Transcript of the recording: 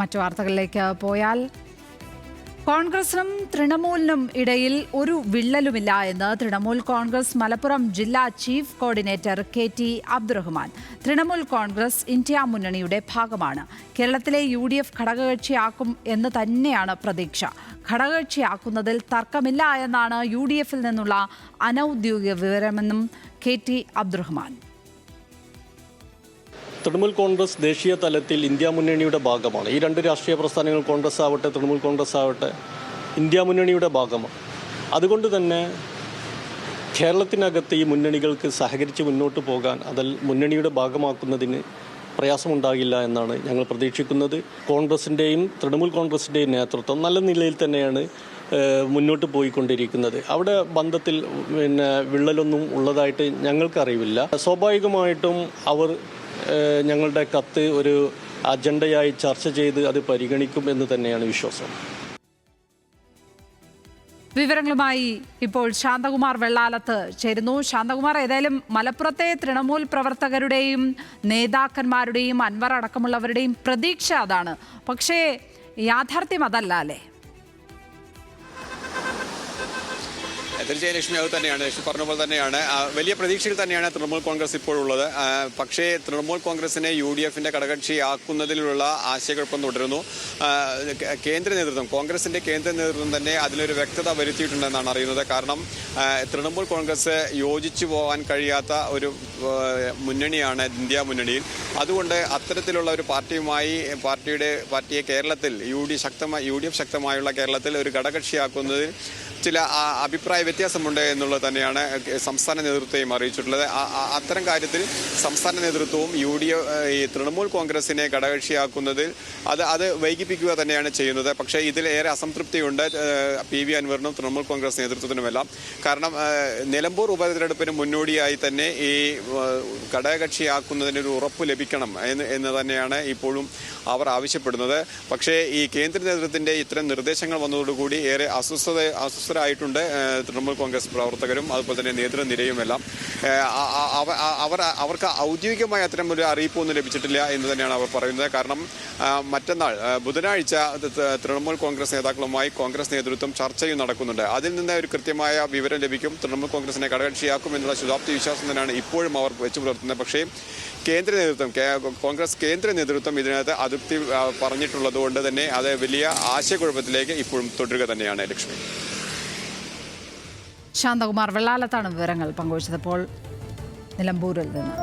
മറ്റു വാർത്തകളിലേക്ക് പോയാൽ കോൺഗ്രസിനും തൃണമൂലിനും ഇടയിൽ ഒരു വിള്ളലുമില്ല എന്ന് തൃണമൂൽ കോൺഗ്രസ് മലപ്പുറം ജില്ലാ chief coordinator KT Abdurahman. Trinamool Congress India മുന്നണിയുടെ ഭാഗമാണ്. കേരളത്തിലെ UDF ഘടകകക്ഷിയാക്കും എന്ന് തന്നെയാണ് പ്രതീക്ഷ. ഘടകകക്ഷിയാക്കുന്നതിൽ തർക്കമില്ല എന്നാണ് UDFിൽ നിന്നുള്ള അനൌദ്യോഗിക വിവരമെന്നും KT അബ്ദുറഹ്മാൻ. തൃണമൂൽ കോൺഗ്രസ് ദേശീയ തലത്തിൽ ഇന്ത്യ മുന്നണിയുടെ ഭാഗമാണ്. ഈ രണ്ട് രാഷ്ട്രീയ പ്രസ്ഥാനങ്ങൾ, കോൺഗ്രസ് ആവട്ടെ തൃണമൂൽ കോൺഗ്രസ് ആവട്ടെ, ഇന്ത്യ മുന്നണിയുടെ ഭാഗമാണ്. അതുകൊണ്ട് തന്നെ കേരളത്തിനകത്ത് ഈ മുന്നണികൾക്ക് സഹകരിച്ച് മുന്നോട്ട് പോകാൻ, അതിൽ മുന്നണിയുടെ ഭാഗമാക്കുന്നതിന് പ്രയാസമുണ്ടാകില്ല എന്നാണ് ഞങ്ങൾ പ്രതീക്ഷിക്കുന്നത്. കോൺഗ്രസിൻ്റെയും തൃണമൂൽ കോൺഗ്രസിൻ്റെയും നേതൃത്വം നല്ല നിലയിൽ തന്നെയാണ് മുന്നോട്ട് പോയിക്കൊണ്ടിരിക്കുന്നത്. അവിടെ ബന്ധത്തിൽ വിള്ളലൊന്നും ഉള്ളതായിട്ട് ഞങ്ങൾക്കറിയില്ല. സ്വാഭാവികമായിട്ടും അവർ ഞങ്ങളുടെ കത്ത് ഒരു അജണ്ടയായി ചർച്ച ചെയ്ത് അത് പരിഗണിക്കും എന്ന് തന്നെയാണ് വിശ്വാസം. വിവരങ്ങളുമായി ഇപ്പോൾ ശാന്തകുമാർ വെള്ളാലത്ത് ചേരുന്നു. ശാന്തകുമാർ, ഏതായാലും മലപ്പുറത്തെ തൃണമൂൽ പ്രവർത്തകരുടെയും നേതാക്കന്മാരുടെയും അൻവർ അടക്കമുള്ളവരുടെയും പ്രതീക്ഷ അതാണ്. പക്ഷേ യാഥാർത്ഥ്യം അതല്ല അല്ലേ? തീർച്ചയായും ലക്ഷ്മി, അത് തന്നെയാണ്. ലക്ഷ്മി പറഞ്ഞ പോലെ തന്നെയാണ്. വലിയ പ്രതീക്ഷയിൽ തന്നെയാണ് തൃണമൂൽ കോൺഗ്രസ് ഇപ്പോഴുള്ളത്. പക്ഷേ തൃണമൂൽ കോൺഗ്രസിനെ UDFിൻ്റെ ഘടകകക്ഷി ആക്കുന്നതിലുള്ള ആശയക്കുഴപ്പം തുടരുന്നു. കേന്ദ്ര നേതൃത്വം, കോൺഗ്രസിൻ്റെ കേന്ദ്ര നേതൃത്വം തന്നെ അതിലൊരു വ്യക്തത വരുത്തിയിട്ടുണ്ടെന്നാണ് അറിയുന്നത്. കാരണം തൃണമൂൽ കോൺഗ്രസ് യോജിച്ചു പോകാൻ കഴിയാത്ത ഒരു മുന്നണിയാണ് ഇന്ത്യ മുന്നണിയിൽ. അതുകൊണ്ട് അത്തരത്തിലുള്ള ഒരു പാർട്ടിയെ കേരളത്തിൽ UDF ശക്തമായുള്ള കേരളത്തിൽ ഒരു ഘടകകക്ഷിയാക്കുന്നതിൽ ചില അഭിപ്രായ വ്യത്യാസമുണ്ട് എന്നുള്ളത് തന്നെയാണ് സംസ്ഥാന നേതൃത്വത്തെയും അറിയിച്ചിട്ടുള്ളത്. അത്തരം കാര്യത്തിൽ സംസ്ഥാന നേതൃത്വവും ഈ തൃണമൂൽ കോൺഗ്രസിനെ ഘടകകക്ഷിയാക്കുന്നതിൽ അത് വൈകിപ്പിക്കുക തന്നെയാണ് ചെയ്യുന്നത്. പക്ഷേ ഇതിലേറെ അസംതൃപ്തിയുണ്ട് PV അൻവറിനും തൃണമൂൽ കോൺഗ്രസ് നേതൃത്വത്തിനുമെല്ലാം. കാരണം നിലമ്പൂർ ഉപതെരഞ്ഞെടുപ്പിന് മുന്നോടിയായി തന്നെ ഈ ഘടകകക്ഷിയാക്കുന്നതിനൊരു ഉറപ്പ് ലഭിക്കണം എന്ന് തന്നെയാണ് ഇപ്പോഴും അവർ ആവശ്യപ്പെടുന്നത്. പക്ഷേ ഈ കേന്ദ്ര നേതൃത്വത്തിൻ്റെ ഇത്തരം നിർദ്ദേശങ്ങൾ വന്നതോടുകൂടി ഏറെ അസ്വസ്ഥരായിട്ടുണ്ട് തൃണമൂൽ കോൺഗ്രസ് പ്രവർത്തകരും അതുപോലെ തന്നെ നേതൃനിരയുമെല്ലാം. അവർക്ക് ഔദ്യോഗികമായ അത്തരം ഒരു അറിയിപ്പൊന്നും ലഭിച്ചിട്ടില്ല എന്ന് തന്നെയാണ് അവർ പറയുന്നത്. കാരണം മറ്റന്നാൾ ബുധനാഴ്ച തൃണമൂൽ കോൺഗ്രസ് നേതാക്കളുമായി കോൺഗ്രസ് നേതൃത്വം ചർച്ചയും നടക്കുന്നുണ്ട്. അതിൽ നിന്ന് ഒരു കൃത്യമായ വിവരം ലഭിക്കും. തൃണമൂൽ കോൺഗ്രസിനെ ഘടകകക്ഷിയാക്കും എന്നുള്ള ശുഭാപ്തി വിശ്വാസം തന്നെയാണ് ഇപ്പോഴും അവർ വെച്ചു പുലർത്തുന്നത്. പക്ഷേ കോൺഗ്രസ് കേന്ദ്ര നേതൃത്വം ഇതിനകത്ത് അതൃപ്തി പറഞ്ഞിട്ടുള്ളത് കൊണ്ട് തന്നെ അത് വലിയ ആശയക്കുഴപ്പത്തിലേക്ക് ഇപ്പോഴും തുടരുക തന്നെയാണ്. ലക്ഷ്മി. ശാന്തകുമാർ വെള്ളാലത്താണ് വിവരങ്ങൾ പങ്കുവച്ചത്. ഇപ്പോൾ നിലമ്പൂരിൽ നിന്ന്.